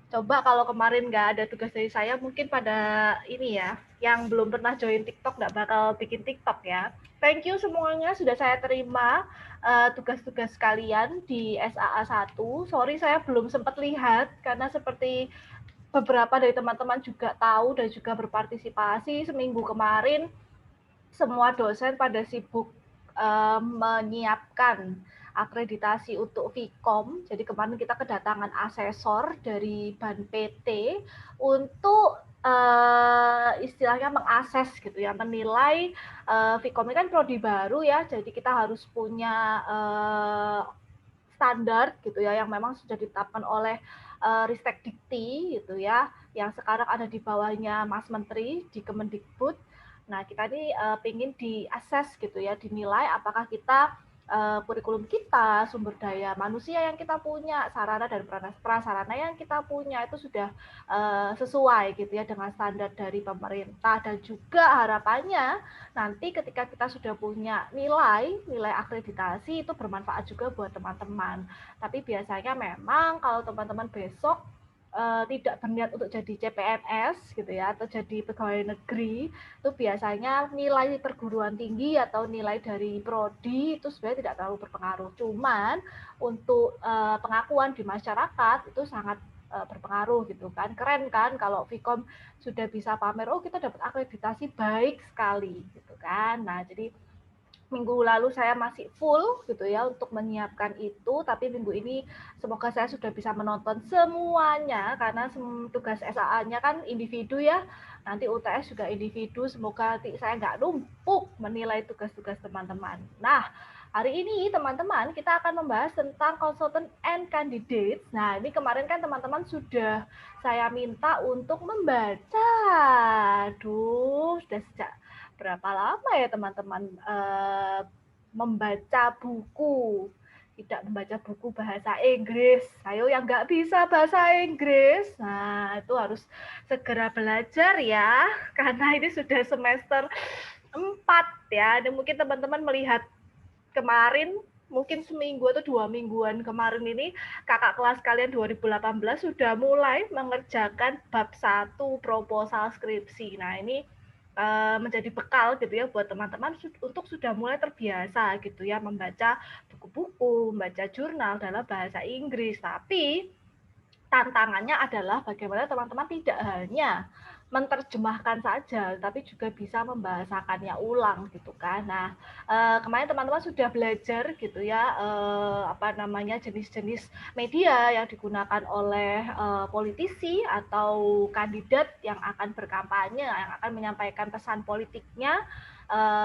Coba kalau kemarin nggak ada tugas dari saya, mungkin pada ini ya, yang belum pernah join TikTok nggak bakal bikin TikTok ya. Thank you semuanya sudah saya terima tugas-tugas kalian di SAA 1. Sorry saya belum sempat lihat karena seperti beberapa dari teman-teman juga tahu dan juga berpartisipasi seminggu kemarin semua dosen pada sibuk menyiapkan akreditasi untuk Vkom. Jadi kemarin kita kedatangan asesor dari Ban PT untuk istilahnya mengakses gitu ya, menilai Vkom ini kan prodi baru ya, jadi kita harus punya standar gitu ya yang memang sudah ditetapkan oleh Ristek Dikti gitu ya, yang sekarang ada di bawahnya Mas Menteri di Kemendikbud. Nah, kita ini pengen diakses gitu ya, dinilai apakah kita kurikulum kita, sumber daya manusia yang kita punya, sarana dan prasarana yang kita punya itu sudah sesuai gitu ya dengan standar dari pemerintah, dan juga harapannya nanti ketika kita sudah punya nilai akreditasi itu bermanfaat juga buat teman-teman. Tapi biasanya memang kalau teman-teman besok tidak berniat untuk jadi CPNS gitu ya atau jadi pegawai negeri, itu biasanya nilai perguruan tinggi atau nilai dari prodi itu sebenarnya tidak terlalu berpengaruh. Cuman untuk pengakuan di masyarakat itu sangat berpengaruh gitu kan. Keren kan kalau Vkom sudah bisa pamer, oh kita dapat akreditasi baik sekali gitu kan. Nah, jadi minggu lalu saya masih full gitu ya untuk menyiapkan itu, tapi minggu ini semoga saya sudah bisa menonton semuanya karena tugas SAA-nya kan individu ya, nanti UTS juga individu, semoga nanti saya nggak numpuk menilai tugas-tugas teman-teman. Nah, hari ini teman-teman kita akan membahas tentang consultant and candidates. Nah, ini kemarin kan teman-teman sudah saya minta untuk membaca. Aduh, sudah sejak berapa lama ya teman-teman membaca buku, tidak membaca buku bahasa Inggris. Ayo yang nggak bisa bahasa Inggris, nah itu harus segera belajar ya, karena ini sudah semester 4 ya. Dan mungkin teman-teman melihat kemarin, mungkin seminggu atau 2 mingguan kemarin ini kakak kelas kalian 2018 sudah mulai mengerjakan bab 1 proposal skripsi. Nah, ini menjadi bekal gitu ya buat teman-teman untuk sudah mulai terbiasa gitu ya membaca buku-buku, membaca jurnal dalam bahasa Inggris. Tapi tantangannya adalah bagaimana teman-teman tidak hanya menerjemahkan saja, tapi juga bisa membahasakannya ulang gitu kan. Nah, kemarin teman-teman sudah belajar gitu ya, apa namanya, jenis-jenis media yang digunakan oleh politisi atau kandidat yang akan berkampanye, yang akan menyampaikan pesan politiknya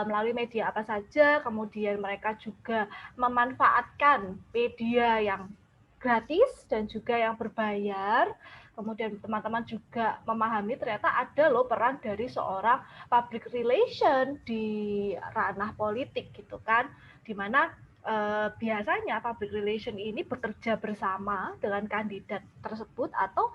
melalui media apa saja. Kemudian mereka juga memanfaatkan media yang gratis dan juga yang berbayar. Kemudian teman-teman juga memahami ternyata ada loh peran dari seorang public relation di ranah politik gitu kan, dimana biasanya public relation ini bekerja bersama dengan kandidat tersebut, atau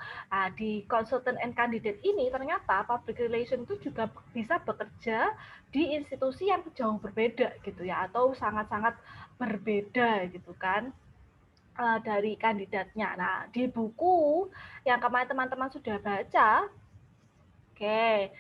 di consultant and candidate ini ternyata public relation itu juga bisa bekerja di institusi yang jauh berbeda gitu ya, atau sangat-sangat berbeda gitu kan dari kandidatnya. Nah, di buku yang kemarin teman-teman sudah baca, oke.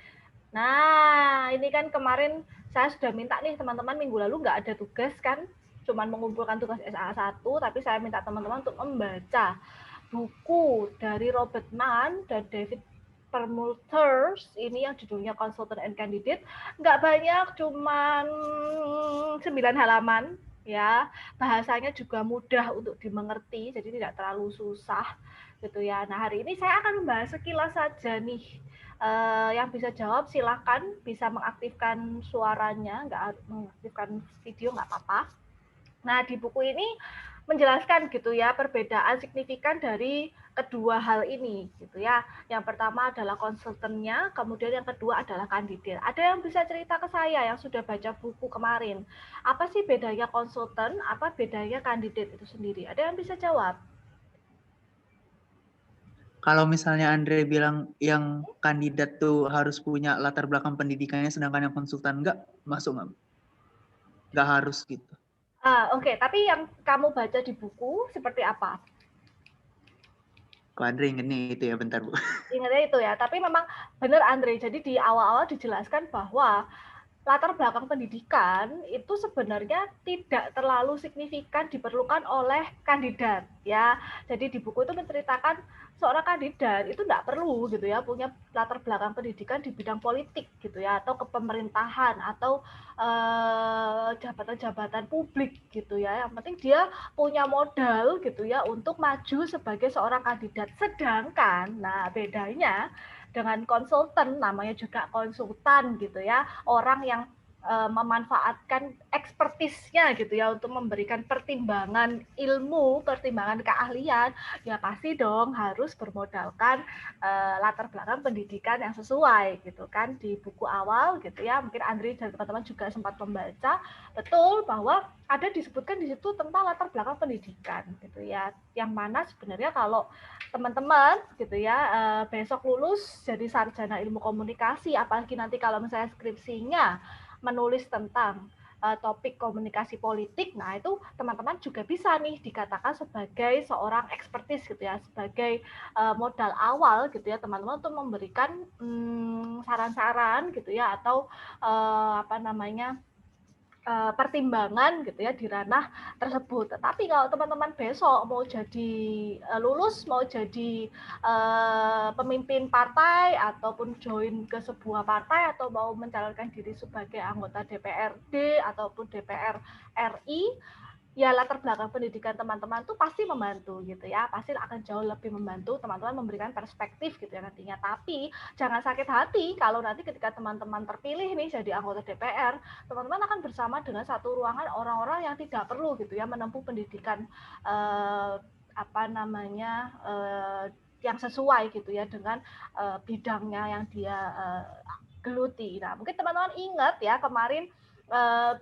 Nah, ini kan kemarin saya sudah minta nih teman-teman, minggu lalu nggak ada tugas kan, cuman mengumpulkan tugas SA1, tapi saya minta teman-teman untuk membaca buku dari Robert Mann dan David Perlmutter, ini yang judulnya Consultant and Candidate. Nggak banyak, cuman 9 halaman ya. Bahasanya juga mudah untuk dimengerti, jadi tidak terlalu susah gitu ya. Nah, hari ini saya akan membahas sekilas saja nih. Yang bisa jawab silakan bisa mengaktifkan suaranya, nggak mengaktifkan video nggak apa-apa. Nah, di buku ini menjelaskan gitu ya perbedaan signifikan dari kedua hal ini gitu ya. Yang pertama adalah konsultannya, kemudian yang kedua adalah kandidat. Ada yang bisa cerita ke saya yang sudah baca buku kemarin, apa sih bedanya konsultan, apa bedanya kandidat itu sendiri? Ada yang bisa jawab? Kalau misalnya Andre bilang yang kandidat tuh harus punya latar belakang pendidikannya, sedangkan yang konsultan enggak, masuk nggak? Nggak harus gitu. Oke. Tapi yang kamu baca di buku seperti apa? Kok Andre ingetnya itu ya, bentar Bu. Ingatnya itu ya, tapi memang benar Andre, jadi di awal-awal dijelaskan bahwa latar belakang pendidikan itu sebenarnya tidak terlalu signifikan diperlukan oleh kandidat ya. Jadi di buku itu menceritakan seorang kandidat itu tidak perlu gitu ya punya latar belakang pendidikan di bidang politik gitu ya atau kepemerintahan atau jabatan-jabatan publik gitu ya. Yang penting dia punya modal gitu ya untuk maju sebagai seorang kandidat. Sedangkan nah bedanya dengan konsultan, namanya juga konsultan gitu ya, orang yang memanfaatkan ekspertisnya gitu ya untuk memberikan pertimbangan ilmu, pertimbangan keahlian, ya pasti dong harus bermodalkan latar belakang pendidikan yang sesuai gitu kan. Di buku awal gitu ya, mungkin Andri dan teman-teman juga sempat membaca, betul bahwa ada disebutkan di situ tentang latar belakang pendidikan gitu ya, yang mana sebenarnya kalau teman-teman gitu ya besok lulus jadi sarjana ilmu komunikasi, apalagi nanti kalau misalnya skripsinya menulis tentang topik komunikasi politik, nah itu teman-teman juga bisa nih dikatakan sebagai seorang ekspertis gitu ya, sebagai modal awal gitu ya teman-teman untuk memberikan saran-saran gitu ya atau apa namanya pertimbangan gitu ya di ranah tersebut. Tetapi kalau teman-teman besok mau jadi lulus, mau jadi pemimpin partai ataupun join ke sebuah partai atau mau mencalonkan diri sebagai anggota DPRD ataupun DPR RI, ya latar belakang pendidikan teman-teman tuh pasti membantu gitu ya, pasti akan jauh lebih membantu teman-teman memberikan perspektif gitu ya nantinya. Tapi jangan sakit hati kalau nanti ketika teman-teman terpilih nih jadi anggota DPR, teman-teman akan bersama dengan satu ruangan orang-orang yang tidak perlu gitu ya menempuh pendidikan apa namanya yang sesuai gitu ya dengan bidangnya yang dia geluti. Nah mungkin teman-teman ingat ya kemarin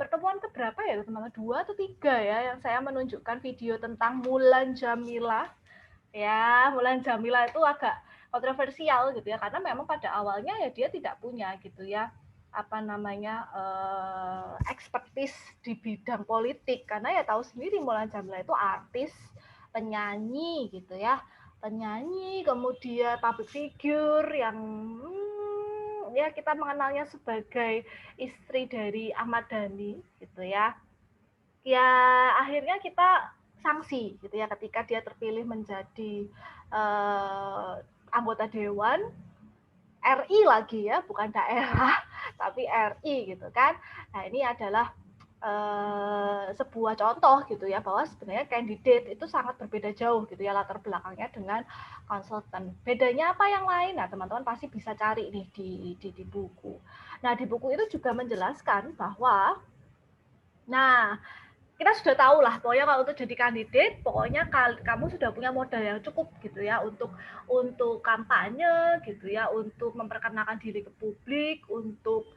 pertemuan keberapa ya teman-teman, 2 atau 3 ya yang saya menunjukkan video tentang Mulan Jamila ya. Mulan Jamila itu agak kontroversial gitu ya karena memang pada awalnya ya dia tidak punya gitu ya apa namanya ekspertis di bidang politik, karena ya tahu sendiri Mulan Jamila itu artis, penyanyi gitu ya, penyanyi kemudian public figure yang ya kita mengenalnya sebagai istri dari Ahmad Dhani gitu ya. Ya akhirnya kita sanksi gitu ya ketika dia terpilih menjadi anggota dewan RI lagi ya, bukan daerah tapi RI gitu kan. Nah ini adalah sebuah contoh gitu ya bahwa sebenarnya kandidat itu sangat berbeda jauh gitu ya latar belakangnya dengan konsultan. Bedanya apa yang lain? Nah teman-teman pasti bisa cari nih di buku. Nah di buku itu juga menjelaskan bahwa nah kita sudah tahu lah pokoknya kalau untuk jadi kandidat pokoknya kamu sudah punya modal yang cukup gitu ya untuk kampanye gitu ya, untuk memperkenalkan diri ke publik, untuk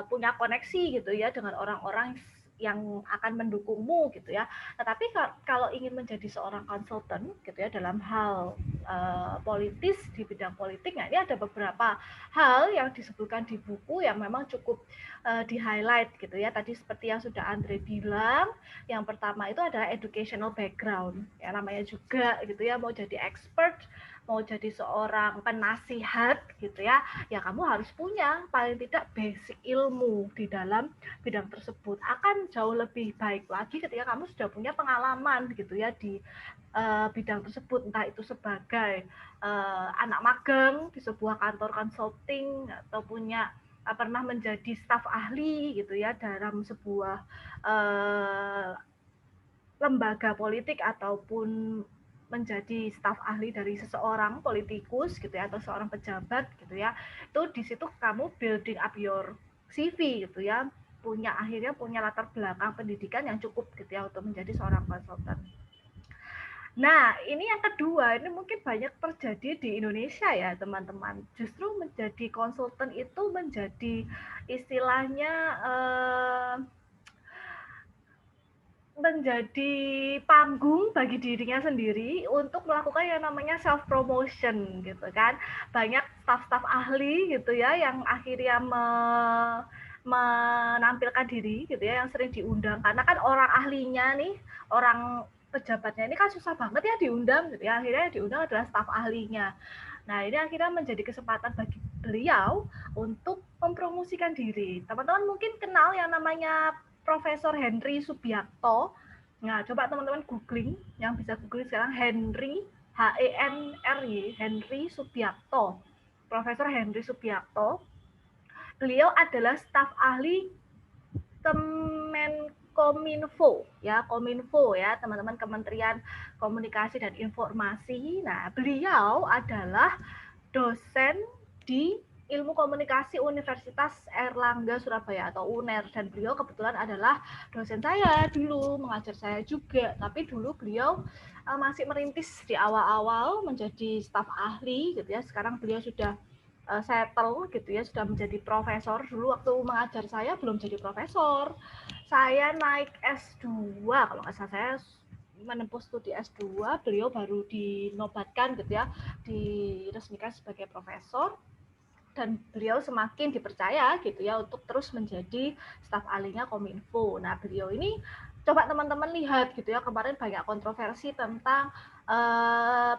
punya koneksi gitu ya dengan orang-orang yang akan mendukungmu gitu ya. Tetapi kalau ingin menjadi seorang konsultan gitu ya dalam hal politis di bidang politik, nah ini ada beberapa hal yang disebutkan di buku yang memang cukup di highlight gitu ya. Tadi seperti yang sudah Andre bilang, yang pertama itu adalah educational background ya, namanya juga gitu ya, mau jadi expert, mau jadi seorang penasihat gitu ya, ya kamu harus punya paling tidak basic ilmu di dalam bidang tersebut. Akan jauh lebih baik lagi ketika kamu sudah punya pengalaman gitu ya di bidang tersebut, entah itu sebagai anak magang di sebuah kantor consulting atau punya pernah menjadi staf ahli gitu ya dalam sebuah lembaga politik ataupun menjadi staf ahli dari seseorang politikus gitu ya atau seorang pejabat gitu ya. Itu di situ kamu building up your CV gitu ya, akhirnya punya latar belakang pendidikan yang cukup gitu ya untuk menjadi seorang konsultan. Nah, ini yang kedua, ini mungkin banyak terjadi di Indonesia ya, teman-teman. Justru menjadi konsultan itu menjadi istilahnya menjadi panggung bagi dirinya sendiri untuk melakukan yang namanya self promotion gitu kan. Banyak staf-staf ahli gitu ya yang akhirnya menampilkan diri gitu ya, yang sering diundang karena kan orang ahlinya nih, orang pejabatnya ini kan susah banget ya diundang gitu ya. Akhirnya yang diundang adalah staf ahlinya. Nah, ini akhirnya menjadi kesempatan bagi beliau untuk mempromosikan diri. Teman-teman mungkin kenal yang namanya Profesor Henry Subiakto. Nah, coba teman-teman googling, yang bisa googling sekarang Henry Henry Henry Subiakto. Profesor Henry Subiakto. Beliau adalah staf ahli Kominfo ya, Kominfo ya, teman-teman, Kementerian Komunikasi dan Informasi. Nah, beliau adalah dosen di Ilmu Komunikasi Universitas Airlangga Surabaya atau UNER, dan beliau kebetulan adalah dosen saya dulu, mengajar saya juga, tapi dulu beliau masih merintis di awal-awal menjadi staf ahli gitu ya. Sekarang beliau sudah settle gitu ya, sudah menjadi profesor. Dulu waktu mengajar saya belum jadi profesor. Saya naik S2, kalau nggak salah saya menempuh studi S2, beliau baru dinobatkan gitu ya, diresmikan sebagai profesor, dan beliau semakin dipercaya gitu ya untuk terus menjadi staf ahlinya Kominfo. Nah, beliau ini coba teman-teman lihat gitu ya, kemarin banyak kontroversi tentang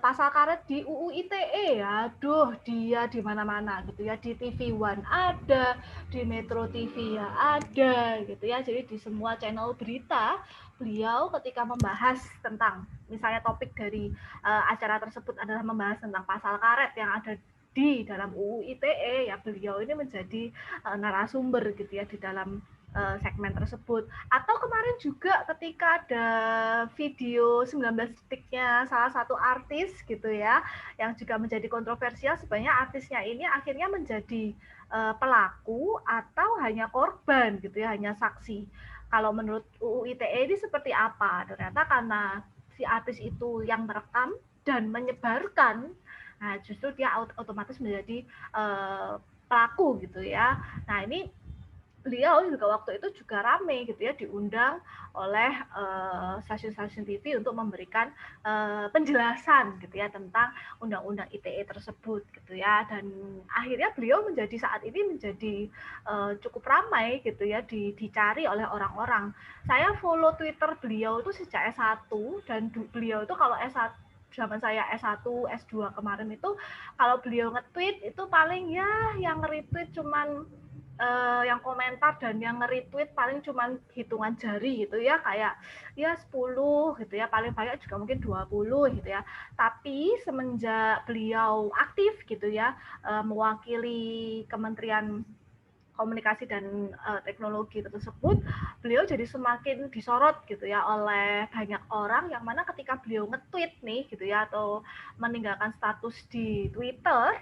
pasal karet di UU ITE ya. Aduh, dia di mana-mana gitu ya, di TV One ada, di Metro TV ya ada gitu ya. Jadi di semua channel berita beliau ketika membahas tentang, misalnya topik dari acara tersebut adalah membahas tentang pasal karet yang ada di dalam UU ITE, ya beliau ini menjadi narasumber gitu ya di dalam segmen tersebut. Atau kemarin juga ketika ada video 19 detiknya salah satu artis gitu ya, yang juga menjadi kontroversial, sebenarnya artisnya ini akhirnya menjadi pelaku atau hanya korban gitu ya, hanya saksi. Kalau menurut UU ITE ini seperti apa? Ternyata karena si artis itu yang merekam dan menyebarkan, nah justru dia otomatis menjadi pelaku gitu ya. Nah, ini beliau juga waktu itu juga rame gitu ya, diundang oleh stasiun-stasiun TV untuk memberikan penjelasan gitu ya tentang undang-undang ITE tersebut gitu ya, dan akhirnya beliau menjadi saat ini menjadi cukup ramai gitu ya, dicari oleh orang-orang. Saya follow Twitter beliau itu sejak S1, dan beliau itu kalau S1 zaman saya S1, S2 kemarin itu, kalau beliau nge-tweet itu paling ya yang nge-retweet cuman yang komentar dan yang nge-retweet paling cuman hitungan jari gitu ya, kayak ya 10 gitu ya, paling banyak juga mungkin 20 gitu ya. Tapi semenjak beliau aktif gitu ya, mewakili Kementerian Komunikasi dan Teknologi tersebut, beliau jadi semakin disorot gitu ya oleh banyak orang, yang mana ketika beliau nge-tweet nih gitu ya, atau meninggalkan status di Twitter,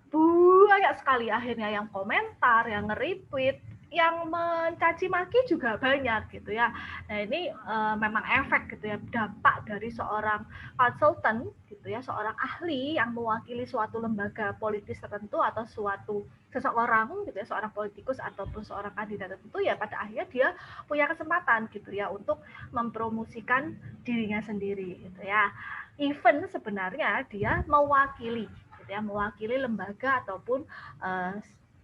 banyak sekali akhirnya yang komentar, yang nge-retweet, yang mencaci maki juga banyak gitu ya. Nah, ini memang efek gitu ya, dampak dari seorang konsultan gitu ya, seorang ahli yang mewakili suatu lembaga politis tertentu atau seseorang gitu ya, seorang politikus ataupun seorang kandidat tertentu, ya pada akhirnya dia punya kesempatan gitu ya untuk mempromosikan dirinya sendiri gitu ya. Even sebenarnya dia mewakili lembaga ataupun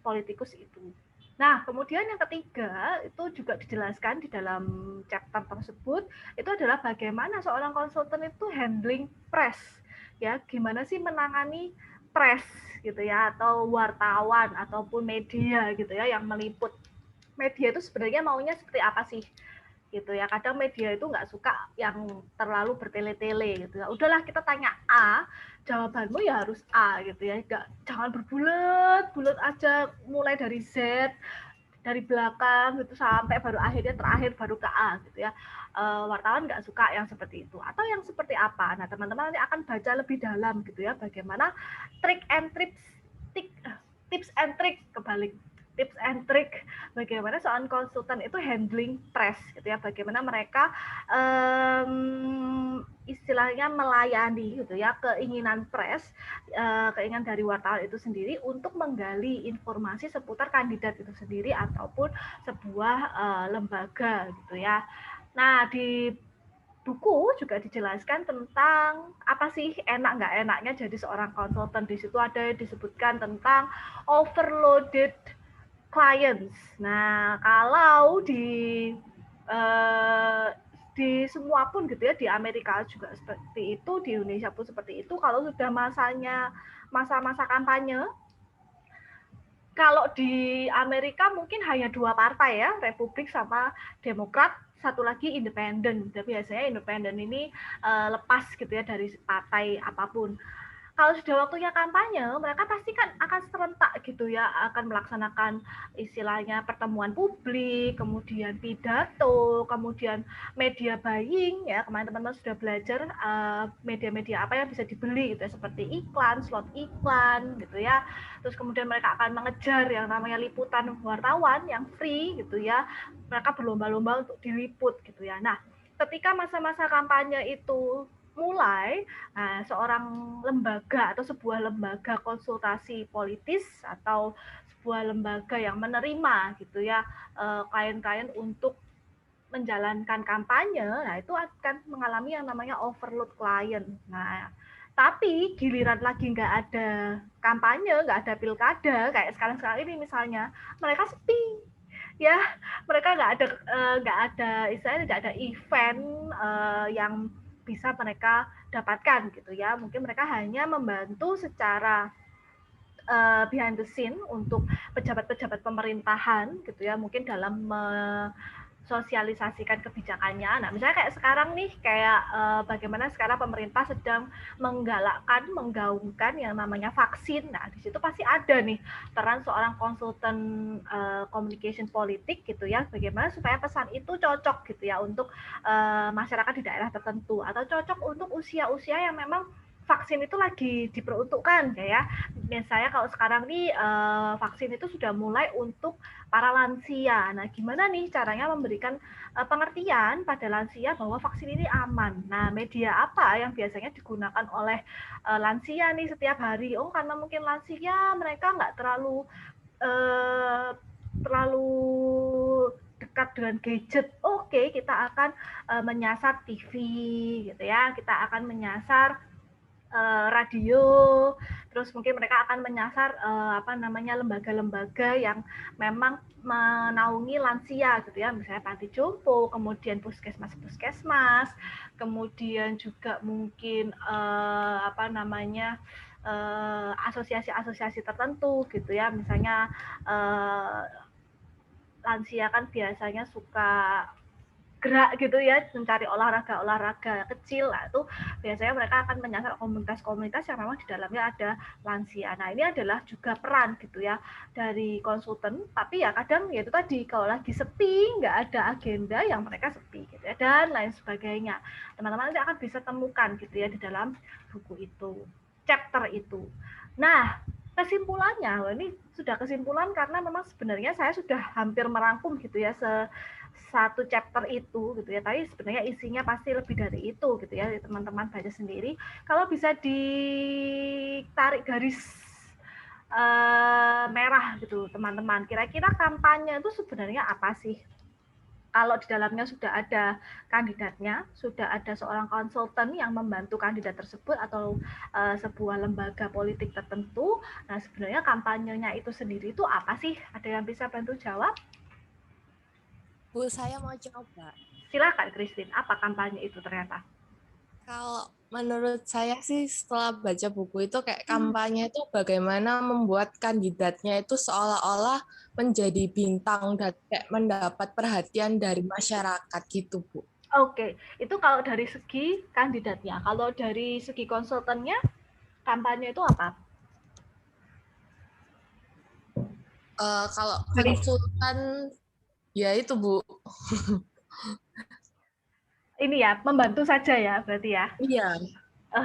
politikus itu. Nah, kemudian yang ketiga itu juga dijelaskan di dalam chapter tersebut, itu adalah bagaimana seorang konsultan itu handling press, ya, gimana sih menangani press gitu ya, atau wartawan ataupun media gitu ya yang meliput. Media itu sebenarnya maunya seperti apa sih gitu ya. Kadang media itu nggak suka yang terlalu bertele-tele gitu ya. Udahlah, kita tanya A, jawabanmu ya harus A gitu ya. Jangan berbulat-bulat aja, mulai dari Z, dari belakang gitu sampai baru akhirnya terakhir baru ke A gitu ya. Wartawan nggak suka yang seperti itu. Atau yang seperti apa? Nah, teman-teman nanti akan baca lebih dalam gitu ya, bagaimana tips and trick kebalik tips and trick bagaimana seorang konsultan itu handling press gitu ya, bagaimana mereka istilahnya melayani gitu ya keinginan press, keinginan dari wartawan itu sendiri untuk menggali informasi seputar kandidat itu sendiri ataupun sebuah lembaga gitu ya. Nah, di buku juga dijelaskan tentang apa sih enak nggak enaknya jadi seorang konsultan. Di situ ada disebutkan tentang overloaded clients. Nah, kalau di di semua pun gitu ya, di Amerika juga seperti itu, di Indonesia pun seperti itu. Kalau sudah masa-masa kampanye, kalau di Amerika mungkin hanya 2 partai ya, Republik sama Demokrat, satu lagi independen. Dan biasanya independen ini lepas gitu ya dari partai apapun. Kalau sudah waktunya kampanye, mereka pasti kan akan serentak gitu ya, akan melaksanakan istilahnya pertemuan publik, kemudian pidato, kemudian media buying ya. Kemarin teman-teman sudah belajar media-media apa yang bisa dibeli gitu ya, seperti iklan, slot iklan gitu ya. Terus kemudian mereka akan mengejar yang namanya liputan wartawan yang free gitu ya. Mereka berlomba-lomba untuk diliput gitu ya. Nah, ketika masa-masa kampanye itu mulai, seorang lembaga atau sebuah lembaga konsultasi politis atau sebuah lembaga yang menerima gitu ya klien-klien untuk menjalankan kampanye, nah itu akan mengalami yang namanya overload klien. Nah, tapi giliran lagi nggak ada kampanye, nggak ada pilkada, kayak sekarang ini misalnya, mereka sepi ya, mereka nggak ada istilahnya nggak ada event yang bisa mereka dapatkan gitu ya. Mungkin mereka hanya membantu secara behind the scene untuk pejabat-pejabat pemerintahan gitu ya, mungkin dalam sosialisasikan kebijakannya. Nah, misalnya kayak sekarang nih, kayak bagaimana sekarang pemerintah sedang menggalakkan, menggaungkan yang namanya vaksin. Nah, di situ pasti ada nih peran seorang konsultan communication politik gitu ya, bagaimana supaya pesan itu cocok gitu ya untuk masyarakat di daerah tertentu atau cocok untuk usia-usia yang memang vaksin itu lagi diperuntukkan ya. Misalnya kalau sekarang nih vaksin itu sudah mulai untuk para lansia. Nah, gimana nih caranya memberikan pengertian pada lansia bahwa vaksin ini aman. Nah, media apa yang biasanya digunakan oleh lansia nih setiap hari? Oh, karena mungkin lansia mereka nggak terlalu dekat dengan gadget. Oke, kita akan menyasar TV gitu ya. Kita akan menyasar radio, terus mungkin mereka akan menyasar lembaga-lembaga yang memang menaungi lansia gitu ya, misalnya panti jompo, kemudian puskesmas, kemudian juga mungkin asosiasi-asosiasi tertentu gitu ya, misalnya lansia kan biasanya suka gerak gitu ya, mencari olahraga kecil. Nah, itu biasanya mereka akan menyasar komunitas-komunitas yang memang di dalamnya ada lansia. Nah, ini adalah juga peran gitu ya dari konsultan, tapi ya kadang ya itu tadi, kalau lagi sepi, nggak ada agenda, yang mereka sepi gitu ya, dan lain sebagainya. Teman-teman nanti akan bisa temukan gitu ya di dalam buku itu, chapter itu. Nah, kesimpulannya, ini sudah kesimpulan karena memang sebenarnya saya sudah hampir merangkum gitu ya satu chapter itu gitu ya, tapi sebenarnya isinya pasti lebih dari itu gitu ya, teman-teman baca sendiri. Kalau bisa ditarik garis merah gitu teman-teman, kira-kira kampanye itu sebenarnya apa sih? Kalau di dalamnya sudah ada kandidatnya, sudah ada seorang konsultan yang membantu kandidat tersebut atau sebuah lembaga politik tertentu, nah sebenarnya kampanyenya itu sendiri itu apa sih? Ada yang bisa bantu jawab? Bu, saya mau coba. Silakan Christine, apa kampanye itu ternyata? Kalau menurut saya sih setelah baca buku itu kayak kampanye itu bagaimana membuat kandidatnya itu seolah-olah menjadi bintang dan kayak mendapat perhatian dari masyarakat gitu, Bu. Oke, itu kalau dari segi kandidatnya. Kalau dari segi konsultannya, kampanye itu apa? Kalau konsultan, ya itu, Bu. Ini ya, membantu saja ya berarti ya? Iya,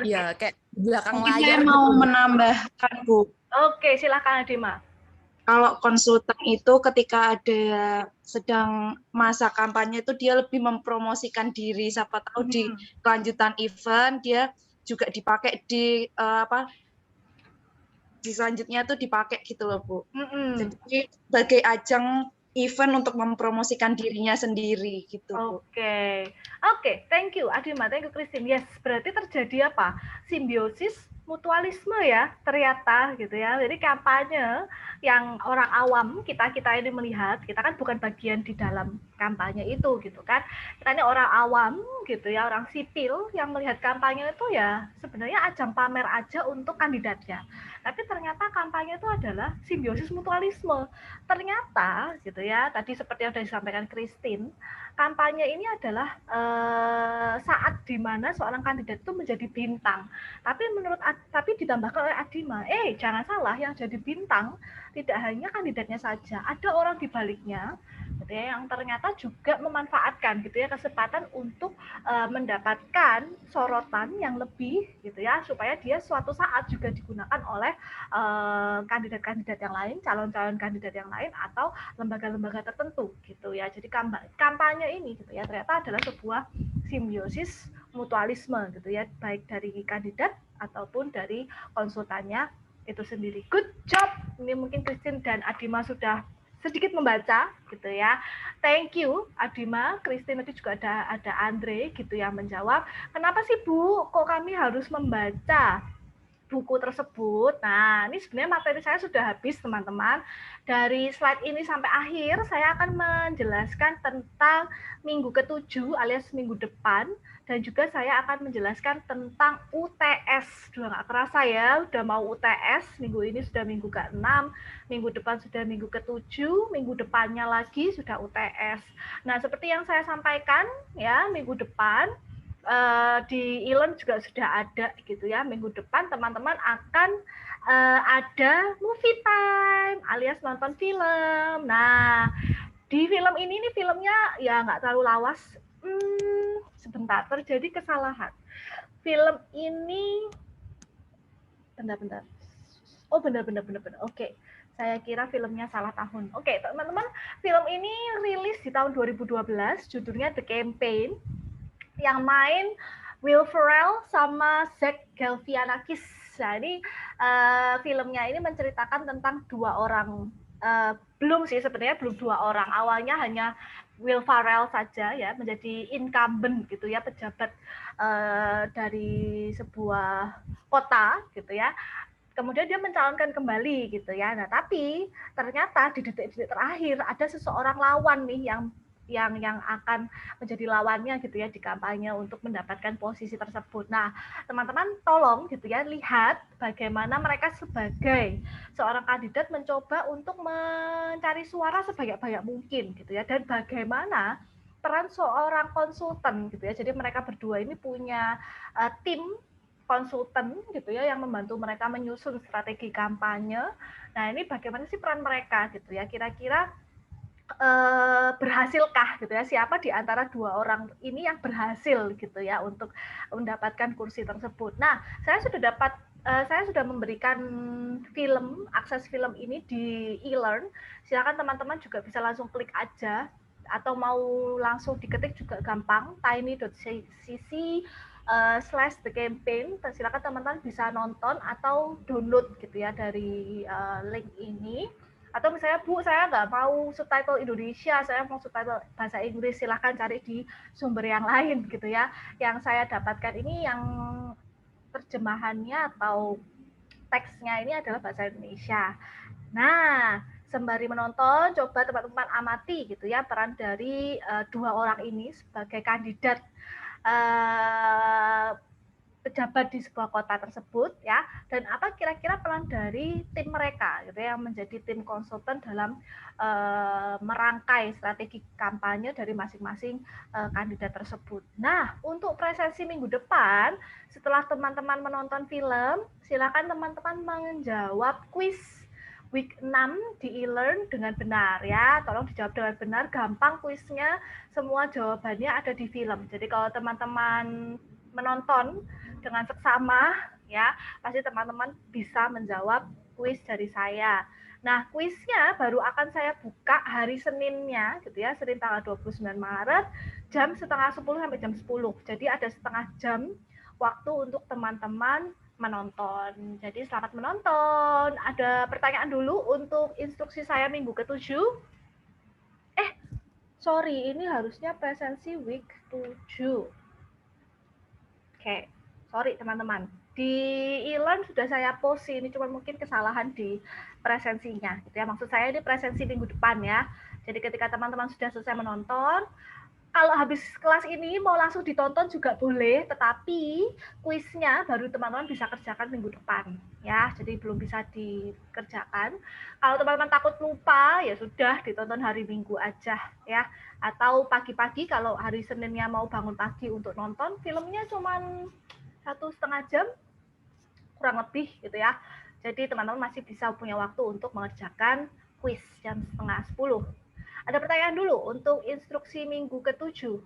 iya kayak belakang Mungkin layar. saya mau menambahkan, Bu. Oke, silakan Adima. Kalau konsultan itu ketika ada sedang masa kampanye itu dia lebih mempromosikan diri, siapa tahu di kelanjutan event dia juga dipakai di di selanjutnya tuh dipakai gitu loh, Bu. Jadi sebagai ajang event untuk mempromosikan dirinya sendiri gitu, Bu. Oke, thank you Adima, thank you Christine. Yes, berarti terjadi apa? Simbiosis mutualisme ya ternyata gitu ya. Jadi kampanye yang orang awam, kita ini melihat, kita kan bukan bagian di dalam kampanye itu gitu kan. Kita ini orang awam gitu ya, orang sipil yang melihat kampanye itu ya sebenarnya ajang pamer aja untuk kandidatnya. Tapi ternyata kampanye itu adalah simbiosis mutualisme. Ternyata gitu ya, tadi seperti yang sudah disampaikan Christine, kampanye ini adalah saat di mana seorang kandidat itu menjadi bintang. Tapi ditambahkan oleh Adima, jangan salah, yang jadi bintang tidak hanya kandidatnya saja, ada orang di baliknya gitu ya, yang ternyata juga memanfaatkan gitu ya kesempatan untuk mendapatkan sorotan yang lebih gitu ya, supaya dia suatu saat juga digunakan oleh kandidat-kandidat yang lain, calon-calon kandidat yang lain, atau lembaga-lembaga tertentu gitu ya. Jadi kampanye ini gitu ya ternyata adalah sebuah simbiosis mutualisme gitu ya, baik dari kandidat ataupun dari konsultannya itu sendiri. Good job. Ini mungkin Christine dan Adima sudah sedikit membaca gitu ya. Thank you Adima, Christine, tadi juga ada Andre gitu yang menjawab, kenapa sih Bu kok kami harus membaca buku tersebut. Nah, ini sebenarnya materi saya sudah habis, teman-teman. Dari slide ini sampai akhir, saya akan menjelaskan tentang minggu ke-7 alias minggu depan, dan juga saya akan menjelaskan tentang UTS. Sudah nggak kerasa ya, udah mau UTS, minggu ini sudah minggu ke-6, minggu depan sudah minggu ke-7, minggu depannya lagi sudah UTS. Nah, seperti yang saya sampaikan ya, minggu depan, di e-learn juga sudah ada gitu ya. Minggu depan teman-teman akan ada movie time alias nonton film. Nah, di film ini nih, filmnya ya nggak terlalu lawas. Sebentar, terjadi kesalahan. Film ini bentar. Oh, benar. Oke. Saya kira filmnya salah tahun. Oke, teman-teman, film ini rilis di tahun 2012, judulnya The Campaign, yang main Will Ferrell sama Zach Galifianakis. Nah, ini filmnya ini menceritakan tentang dua orang, belum dua orang. Awalnya hanya Will Ferrell saja ya, menjadi incumbent gitu ya, pejabat dari sebuah kota gitu ya. Kemudian dia mencalonkan kembali gitu ya. Nah, tapi ternyata di detik-detik terakhir ada seseorang lawan nih yang akan menjadi lawannya gitu ya di kampanye untuk mendapatkan posisi tersebut. Nah, teman-teman tolong gitu ya lihat bagaimana mereka sebagai seorang kandidat mencoba untuk mencari suara sebanyak-banyak mungkin gitu ya, dan bagaimana peran seorang konsultan gitu ya. Jadi mereka berdua ini punya tim konsultan gitu ya yang membantu mereka menyusun strategi kampanye. Nah, ini bagaimana sih peran mereka gitu ya, kira-kira berhasilkah gitu ya, siapa di antara dua orang ini yang berhasil gitu ya untuk mendapatkan kursi tersebut. Nah, saya sudah memberikan akses film ini di e-learn. Silakan teman-teman juga bisa langsung klik aja, atau mau langsung diketik juga gampang, tiny.cc/the campaign. Silakan teman-teman bisa nonton atau download gitu ya dari link ini. Atau misalnya, Bu, saya nggak mau subtitle Indonesia, saya mau subtitle bahasa Inggris, silahkan cari di sumber yang lain gitu ya. Yang saya dapatkan ini yang terjemahannya atau teksnya ini adalah bahasa Indonesia. Nah, sembari menonton, coba teman-teman amati gitu ya peran dari dua orang ini sebagai kandidat pejabat di sebuah kota tersebut ya, dan apa kira-kira peran dari tim mereka gitu ya, yang menjadi tim konsultan dalam merangkai strategi kampanye dari masing-masing kandidat tersebut. Nah, untuk presensi minggu depan setelah teman-teman menonton film, silakan teman-teman menjawab kuis week 6 di e-learn dengan benar ya. Tolong dijawab dengan benar, gampang kuisnya, semua jawabannya ada di film. Jadi kalau teman-teman menonton dengan seksama ya, pasti teman-teman bisa menjawab kuis dari saya. Nah, kuisnya baru akan saya buka hari Seninnya gitu ya, Senin tanggal 29 Maret jam 9:30 sampai jam 10. Jadi ada setengah jam waktu untuk teman-teman menonton. Jadi selamat menonton. Ada pertanyaan dulu untuk instruksi saya minggu ke-7. Sorry, ini harusnya presensi week 7. Oke. Sorry teman-teman. Di e-learn sudah saya post ini, cuma mungkin kesalahan di presensinya gitu ya. Maksud saya ini presensi minggu depan ya. Jadi ketika teman-teman sudah selesai menonton, kalau habis kelas ini mau langsung ditonton juga boleh, tetapi kuisnya baru teman-teman bisa kerjakan minggu depan ya. Jadi belum bisa dikerjakan. Kalau teman-teman takut lupa, ya sudah ditonton hari Minggu aja ya. Atau pagi-pagi kalau hari Seninnya mau bangun pagi untuk nonton, filmnya cuman 1,5 jam kurang lebih gitu ya. Jadi teman-teman masih bisa punya waktu untuk mengerjakan kuis jam 9:30. Ada pertanyaan dulu untuk instruksi minggu ke-7?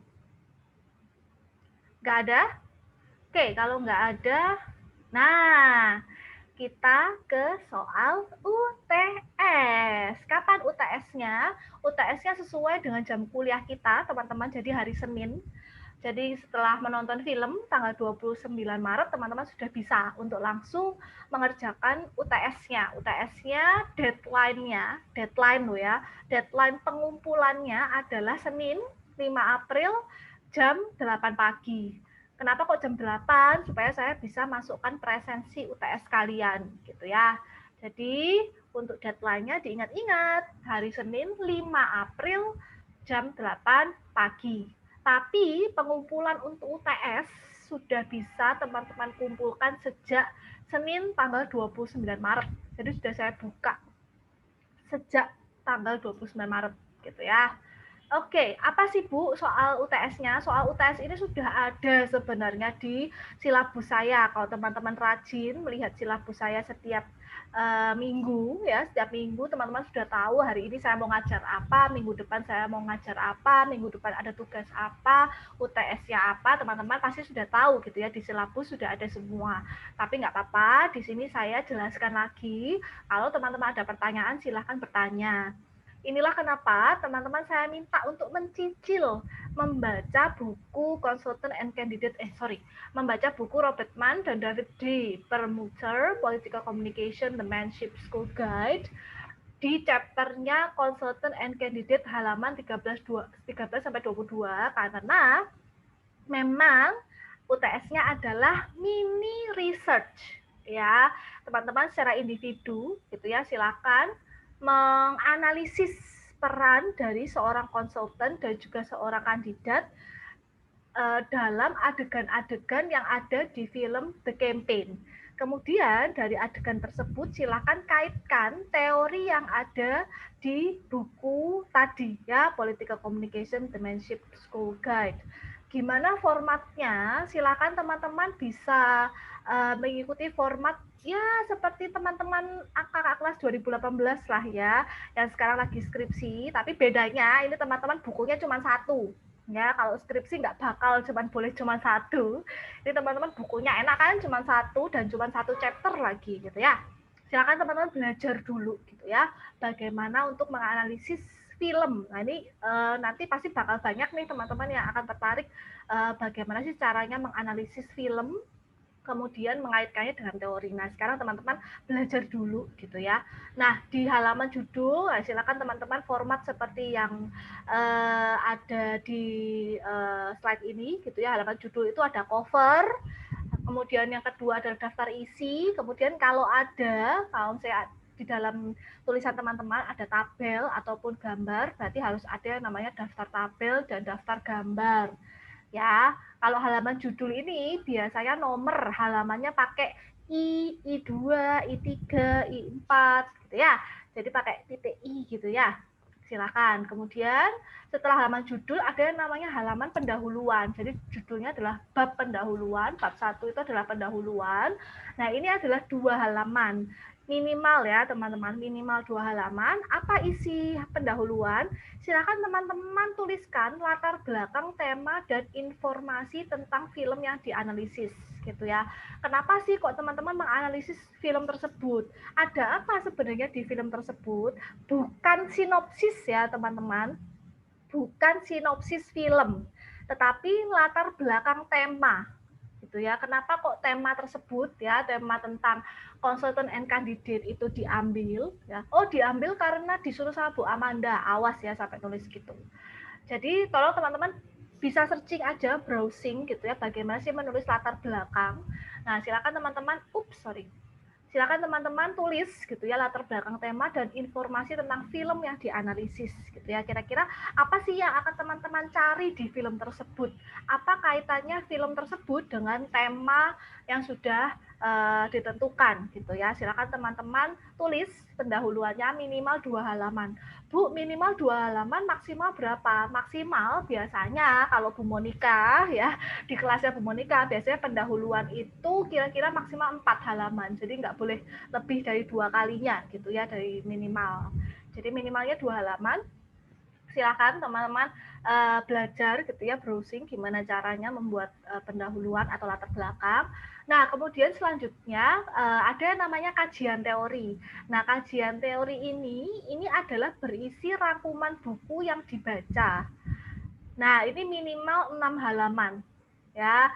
Nggak ada? Oke, kalau nggak ada, nah kita ke soal UTS. Kapan UTS-nya? UTS-nya sesuai dengan jam kuliah kita, teman-teman, jadi hari Senin. Jadi setelah menonton film tanggal 29 Maret, teman-teman sudah bisa untuk langsung mengerjakan UTS-nya. UTS-nya deadline loh ya. Deadline pengumpulannya adalah Senin 5 April jam 8 pagi. Kenapa kok jam 8? Supaya saya bisa masukkan presensi UTS kalian gitu ya. Jadi untuk deadline-nya diingat-ingat, hari Senin 5 April jam 8 pagi. Tapi pengumpulan untuk UTS sudah bisa teman-teman kumpulkan sejak Senin tanggal 29 Maret. Jadi sudah saya buka sejak tanggal 29 Maret gitu ya. Oke, apa sih Bu soal UTS-nya? Soal UTS ini sudah ada sebenarnya di silabus saya. Kalau teman-teman rajin melihat silabus saya setiap minggu ya, setiap minggu teman-teman sudah tahu hari ini saya mau ngajar apa, minggu depan saya mau ngajar apa, minggu depan ada tugas apa, UTS-nya apa, teman-teman pasti sudah tahu gitu ya, di silabus sudah ada semua. Tapi nggak apa-apa, di sini saya jelaskan lagi. Kalau teman-teman ada pertanyaan silahkan bertanya. Inilah kenapa teman-teman saya minta untuk mencicil membaca buku Consultant and Candidate, membaca buku Robert Mann dan David D. Perlmutter, Political Communication, The Manship School Guide, di chapternya Consultant and Candidate halaman 13-22, karena memang UTS-nya adalah mini research ya. Teman-teman secara individu gitu ya, silakan menganalisis peran dari seorang konsultan dan juga seorang kandidat dalam adegan-adegan yang ada di film The Campaign. Kemudian dari adegan tersebut silakan kaitkan teori yang ada di buku tadi ya, Political Communication, The Manship School Guide. Gimana formatnya? Silakan teman-teman bisa mengikuti format ya seperti teman-teman kakak kelas 2018 lah ya, yang sekarang lagi skripsi, tapi bedanya ini teman-teman bukunya cuma satu. Ya, kalau skripsi nggak bakal boleh cuma satu. Ini teman-teman bukunya enak kan, cuma satu dan cuma satu chapter lagi gitu ya. Silakan teman-teman belajar dulu gitu ya, bagaimana untuk menganalisis film. Nah ini nanti pasti bakal banyak nih teman-teman yang akan tertarik bagaimana sih caranya menganalisis film, kemudian mengaitkannya dengan teori. Nah, sekarang teman-teman belajar dulu gitu ya. Nah, di halaman judul, silakan teman-teman format seperti yang ada di slide ini gitu ya. Halaman judul itu ada cover, kemudian yang kedua adalah daftar isi, kemudian kalau saya di dalam tulisan teman-teman ada tabel ataupun gambar, berarti harus ada namanya daftar tabel dan daftar gambar. Ya, kalau halaman judul ini biasanya nomor halamannya pakai I2, I3, I4 gitu ya. Jadi pakai titik I gitu ya. Silakan. Kemudian setelah halaman judul ada yang namanya halaman pendahuluan. Jadi judulnya adalah bab pendahuluan, bab 1 itu adalah pendahuluan. Nah, ini adalah 2 halaman. Minimal ya teman-teman, minimal 2 halaman. Apa isi pendahuluan? Silakan teman-teman tuliskan latar belakang, tema, dan informasi tentang film yang dianalisis gitu ya. Kenapa sih kok teman-teman menganalisis film tersebut? Ada apa sebenarnya di film tersebut? Bukan sinopsis ya teman-teman, bukan sinopsis film, tetapi latar belakang tema gitu ya. Kenapa kok tema tersebut ya, tema tentang konsultan and candidate itu diambil ya. Oh, diambil karena disuruh sama Bu Amanda. Awas ya sampai nulis gitu. Jadi tolong teman-teman bisa searching aja, browsing gitu ya, bagaimana sih menulis latar belakang. Nah, silakan teman-teman, silakan teman-teman tulis gitu ya latar belakang tema dan informasi tentang film yang dianalisis gitu ya. Kira-kira apa sih yang akan teman-teman cari di film tersebut? Apa kaitannya film tersebut dengan tema yang sudah ditentukan gitu ya. Silakan teman-teman tulis pendahuluannya minimal 2 halaman. Bu, minimal 2 halaman, maksimal berapa? Maksimal biasanya kalau Bu Monika ya, di kelasnya Bu Monika biasanya pendahuluan itu kira-kira maksimal 4 halaman. Jadi nggak boleh lebih dari 2 kalinya gitu ya, dari minimal. Jadi minimalnya 2 halaman. Silakan teman-teman belajar gitu ya, browsing gimana caranya membuat pendahuluan atau latar belakang. Nah, kemudian selanjutnya ada yang namanya kajian teori. Nah, kajian teori ini adalah berisi rangkuman buku yang dibaca. Nah, ini minimal 6 halaman. Ya,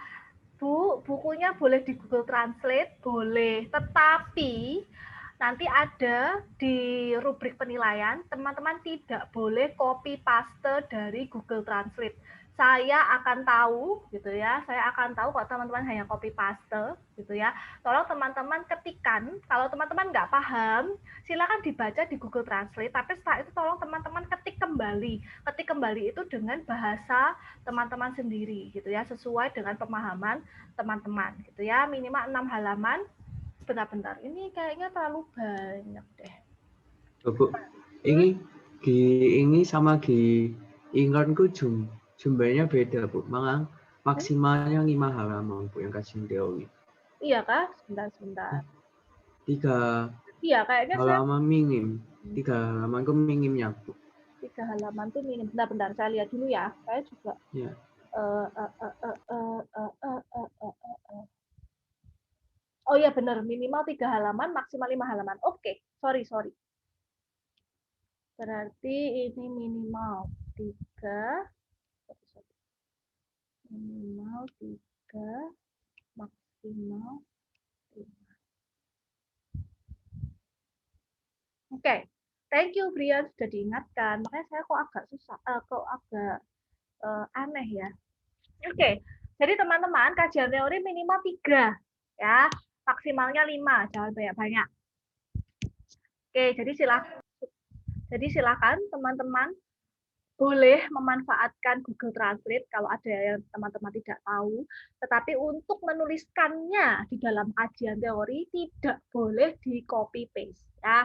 Bu, bukunya boleh di Google Translate, boleh. Tetapi nanti ada di rubrik penilaian, teman-teman tidak boleh copy paste dari Google Translate. Saya akan tahu gitu ya, saya akan tahu kalau teman-teman hanya copy paste gitu ya. Tolong teman-teman ketikan, kalau teman-teman nggak paham, silakan dibaca di Google Translate, tapi setelah itu tolong teman-teman ketik kembali. Ketik kembali itu dengan bahasa teman-teman sendiri gitu ya, sesuai dengan pemahaman teman-teman gitu ya, minimal 6 halaman. Bentar-bentar, ini kayaknya terlalu banyak deh. Bu, ini sama di Englandku jumlahnya beda, Bu. Malah maksimalnya 5 halaman, Bu, yang kajian teori. Iya kah? Sebentar. 3 Iya, kayaknya halaman minim. 3 halaman itu minimnya, Bu. 3 halaman tuh minim. Bentar, saya lihat dulu ya. Saya juga. Ya. Oh iya benar, minimal 3 halaman, maksimal 5 halaman. Oke, sorry. Berarti ini minimal 3, minimal 3, maksimal 5. Oke, thank you Brian sudah diingatkan. Makanya saya kok agak susah, aneh ya. Oke, jadi teman-teman kajian teori minimal 3 ya, maksimalnya 5, jangan banyak-banyak. Oke, jadi silakan teman-teman boleh memanfaatkan Google Translate kalau ada yang teman-teman tidak tahu, tetapi untuk menuliskannya di dalam kajian teori tidak boleh di copy paste ya.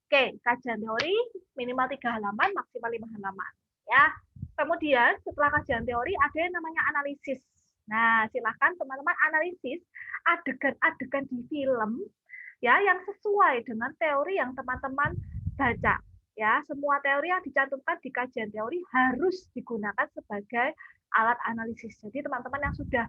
Oke, kajian teori minimal 3 halaman, maksimal 5 halaman ya. Kemudian setelah kajian teori ada yang namanya analisis. Nah, silakan teman-teman analisis adegan-adegan di film ya yang sesuai dengan teori yang teman-teman baca. Ya, semua teori yang dicantumkan di kajian teori harus digunakan sebagai alat analisis. Jadi teman-teman yang sudah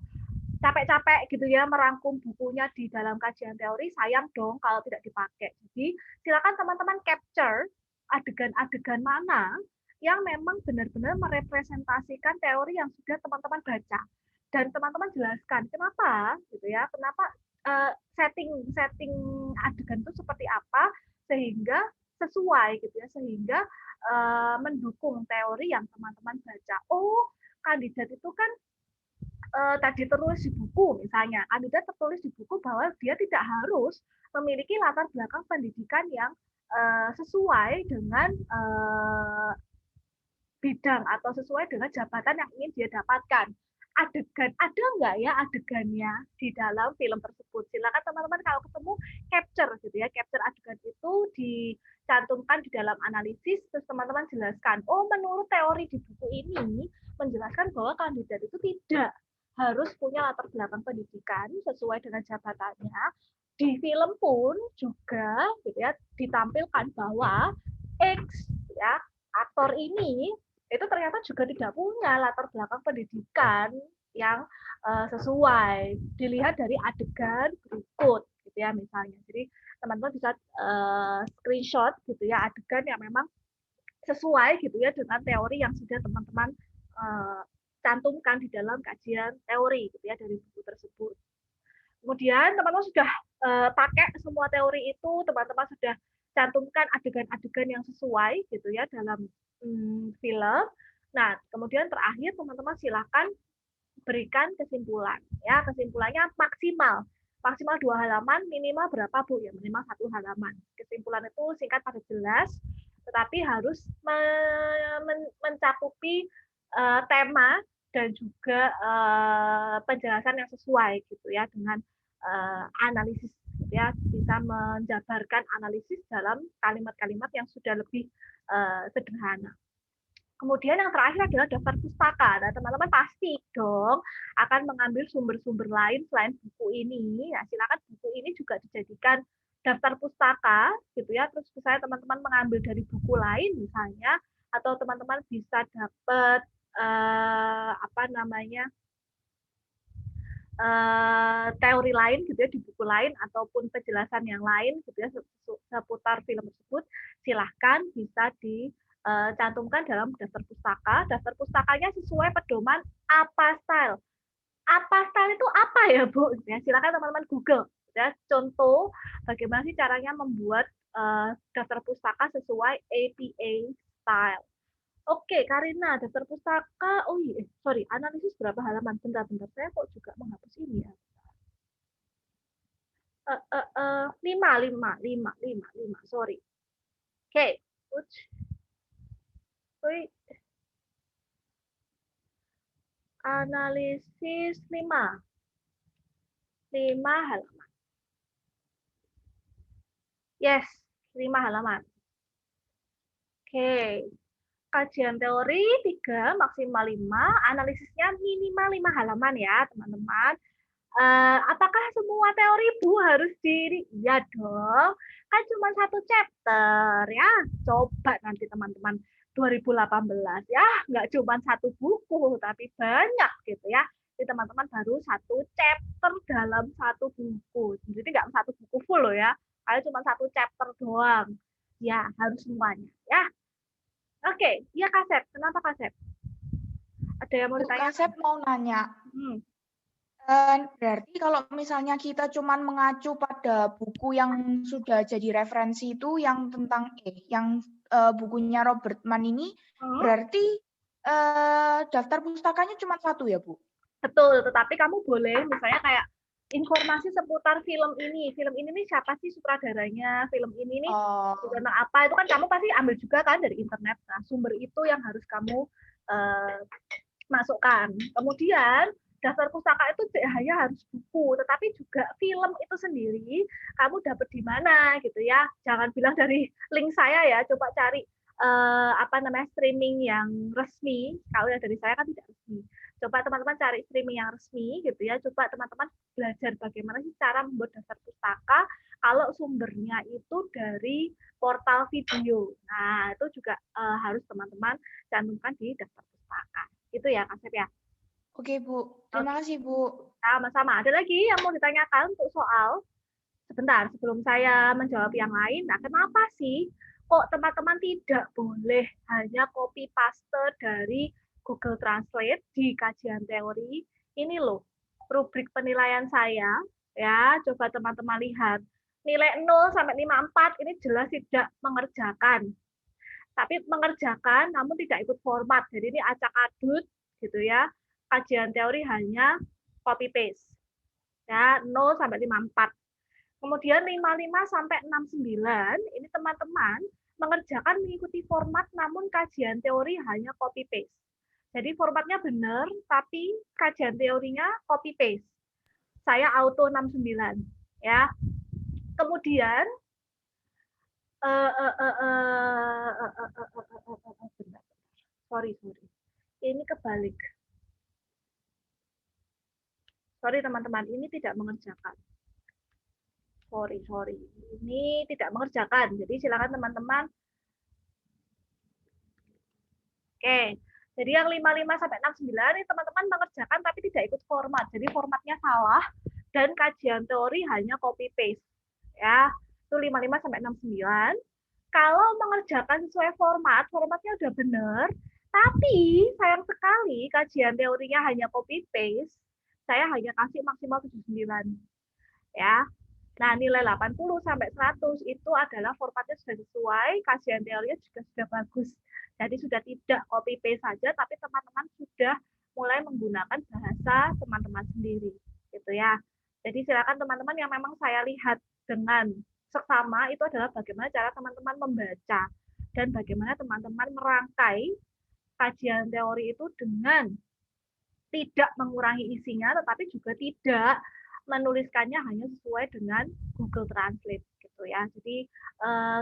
capek-capek gitu ya merangkum bukunya di dalam kajian teori, sayang dong kalau tidak dipakai. Jadi silakan teman-teman capture adegan-adegan mana yang memang benar-benar merepresentasikan teori yang sudah teman-teman baca. Dan teman-teman jelaskan kenapa gitu ya, kenapa setting adegan itu seperti apa sehingga sesuai gitu ya, sehingga mendukung teori yang teman-teman baca. Oh, kandidat itu kan tadi tertulis di buku misalnya, kandidat tertulis di buku bahwa dia tidak harus memiliki latar belakang pendidikan yang sesuai dengan bidang atau sesuai dengan jabatan yang ingin dia dapatkan. Adegan, ada nggak ya adegannya di dalam film tersebut? Silakan teman-teman kalau ketemu capture gitu ya, capture adegan itu dicantumkan di dalam analisis, terus teman-teman jelaskan, oh menurut teori di buku ini menjelaskan bahwa kandidat itu tidak harus punya latar belakang pendidikan sesuai dengan jabatannya. Di film pun juga gitu ya, ditampilkan bahwa X ya aktor ini itu ternyata juga tidak punya latar belakang pendidikan yang sesuai. Dilihat dari adegan berikut gitu ya misalnya. Jadi teman-teman bisa screenshot gitu ya adegan yang memang sesuai gitu ya dengan teori yang sudah teman-teman cantumkan di dalam kajian teori gitu ya dari buku tersebut. Kemudian teman-teman sudah pakai semua teori itu, teman-teman sudah cantumkan adegan-adegan yang sesuai gitu ya dalam film. Nah, kemudian terakhir teman-teman silakan berikan kesimpulan. Ya, kesimpulannya maksimal 2 halaman, minimal berapa Bu? Ya, minimal 1 halaman. Kesimpulan itu singkat padat jelas, tetapi harus mencakupi tema dan juga penjelasan yang sesuai gitu ya dengan analisis ya, bisa menjabarkan analisis dalam kalimat-kalimat yang sudah lebih sederhana. Kemudian yang terakhir adalah daftar pustaka. Nah, teman-teman pasti dong akan mengambil sumber-sumber lain selain buku ini. Nah, silakan buku ini juga dijadikan daftar pustaka, gitu ya. Terus misalnya teman-teman mengambil dari buku lain misalnya, atau teman-teman bisa dapat teori lain gitu ya di buku lain ataupun penjelasan yang lain gitu ya seputar film tersebut, silahkan bisa dicantumkan dalam daftar pustaka. Daftar pustakanya sesuai pedoman APA Style. APA Style itu apa ya Bu? Ya, silakan teman-teman Google ya, contoh bagaimana sih caranya membuat daftar pustaka sesuai APA Style. Oke, Karina, daftar pustaka. Oh iya, sorry, analisis berapa halaman? Bentar, saya kok juga menghapus ini ya. 5, sorry. Oke, analisis 5 halaman. Yes, 5 halaman. Oke. Kajian teori 3, maksimal 5, analisisnya minimal 5 halaman ya, teman-teman. Apakah semua teori Bu harus iya dong, kan cuma 1 chapter ya. Coba nanti teman-teman 2018 ya, nggak cuma 1 buku, tapi banyak gitu ya. Jadi teman-teman baru 1 chapter dalam 1 buku. Jadi nggak 1 buku full loh ya, kalau cuma 1 chapter doang. Ya, harus semuanya ya. Oke, iya Kak Sep. Kenapa Kak Sep? Ada yang mau ditanya? Kak Sep mau nanya. Berarti kalau misalnya kita cuma mengacu pada buku yang sudah jadi referensi itu yang tentang bukunya Robert Mann ini, berarti daftar pustakanya cuma 1 ya Bu? Betul, tetapi kamu boleh misalnya kayak informasi seputar film ini nih siapa sih sutradaranya, film ini nih tentang apa, itu kan kamu pasti ambil juga kan dari internet. Nah, sumber itu yang harus kamu masukkan. Kemudian daftar pustaka itu tidak hanya harus buku, tetapi juga film itu sendiri kamu dapat di mana gitu ya. Jangan bilang dari link saya ya, coba cari streaming yang resmi. Kalau yang dari saya kan tidak resmi. Coba teman-teman cari streaming yang resmi gitu ya. Coba teman-teman belajar bagaimana sih cara membuat daftar pustaka kalau sumbernya itu dari portal video. Nah, itu juga harus teman-teman cantumkan di daftar pustaka. Itu ya, Kak Sep ya. Oke, Bu. Terima kasih, Bu. Sama-sama. Ada lagi yang mau ditanyakan untuk soal? Sebentar, sebelum saya menjawab yang lain. Nah, kenapa sih kok teman-teman tidak boleh hanya copy paste dari Google Translate di kajian teori? Ini loh, rubrik penilaian saya. Ya, coba teman-teman lihat. Nilai 0 sampai 54 ini jelas tidak mengerjakan. Tapi mengerjakan namun tidak ikut format. Jadi ini acak-adut gitu ya. Kajian teori hanya copy paste. Ya, 0 sampai 54. Kemudian 55 sampai 69 ini teman-teman mengerjakan mengikuti format namun kajian teori hanya copy paste. Jadi formatnya benar tapi kajian teorinya copy paste. Saya auto 69 ya. Kemudian sorry. Ini kebalik. Sorry teman-teman, ini tidak mengerjakan. Sorry. Ini tidak mengerjakan. Jadi silakan teman-teman. Oke. Jadi yang 55 sampai 69 ini teman-teman mengerjakan tapi tidak ikut format. Jadi formatnya salah dan kajian teori hanya copy paste. Ya. Itu 55 sampai 69. Kalau mengerjakan sesuai format, formatnya udah benar, tapi sayang sekali kajian teorinya hanya copy paste. Saya hanya kasih maksimal 79. Ya. Nah, nilai 80 sampai 100 itu adalah formatnya sudah sesuai, kajian teorinya juga sudah bagus. Jadi sudah tidak copy paste saja, tapi teman-teman sudah mulai menggunakan bahasa teman-teman sendiri, gitu ya. Jadi silakan teman-teman yang memang saya lihat dengan seksama itu adalah bagaimana cara teman-teman membaca dan bagaimana teman-teman merangkai kajian teori itu dengan tidak mengurangi isinya, tetapi juga tidak menuliskannya hanya sesuai dengan Google Translate gitu ya. Jadi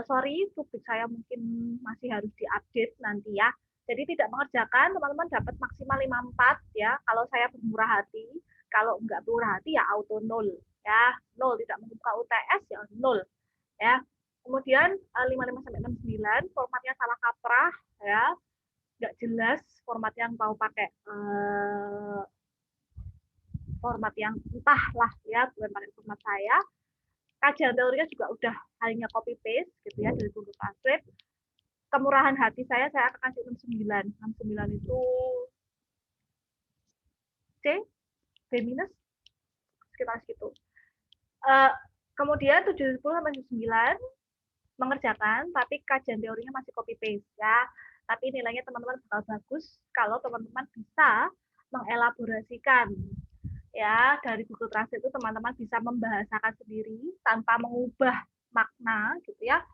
sorry, topik saya mungkin masih harus diupdate nanti ya. Jadi tidak mengerjakan, teman-teman dapat maksimal 54 ya. Kalau saya bermurah hati, kalau enggak bermurah hati ya auto 0 ya. 0 tidak membuka UTS ya 0 ya. Kemudian 55 sampai 69 formatnya salah kaprah ya. Enggak jelas format yang mau pakai format yang entahlah ya, bukan pakai format saya. Kajian teorinya juga udah hanya copy paste gitu ya dari Google Translate. Kemurahan hati saya akan kasih 69. 69 itu C, B minus, sekitar segitu. Kemudian 70 sampai 9 mengerjakan, tapi kajian teorinya masih copy paste ya. Tapi nilainya teman-teman bakal bagus kalau teman-teman bisa mengelaborasikan ya dari Google Translate itu teman-teman bisa membahasakan sendiri tanpa mengubah makna gitu ya.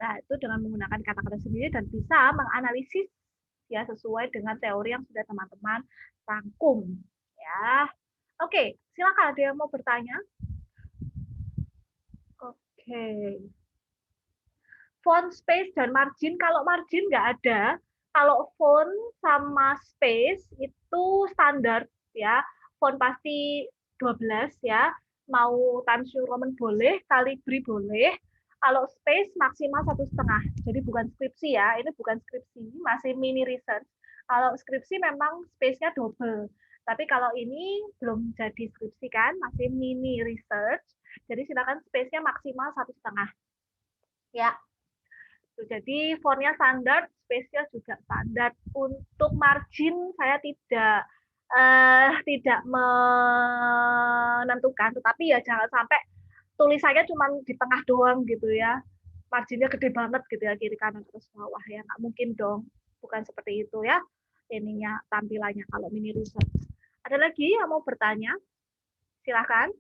Nah, itu dengan menggunakan kata-kata sendiri dan bisa menganalisis ya sesuai dengan teori yang sudah teman-teman rangkum ya. Oke, silakan ada yang mau bertanya? Oke. Font, space, dan margin. Kalau margin nggak ada, kalau font sama space itu standar ya. Font pasti 12 ya. Mau Times New Roman boleh, Calibri boleh. Kalau space maksimal 1,5. Jadi bukan skripsi ya. Ini bukan skripsi, masih mini research. Kalau skripsi memang space-nya double. Tapi kalau ini belum jadi skripsi kan, masih mini research. Jadi silakan space-nya maksimal 1,5. Ya. Jadi fontnya standar, space-nya juga standar. Untuk margin saya tidak menentukan, tetapi ya jangan sampai tulisannya cuma di tengah doang gitu ya. Marginnya gede banget gitu ya, kiri kanan atas bawah ya. Nggak mungkin dong, bukan seperti itu ya. Ininya tampilannya kalau mini research. Ada lagi yang mau bertanya? Silakan.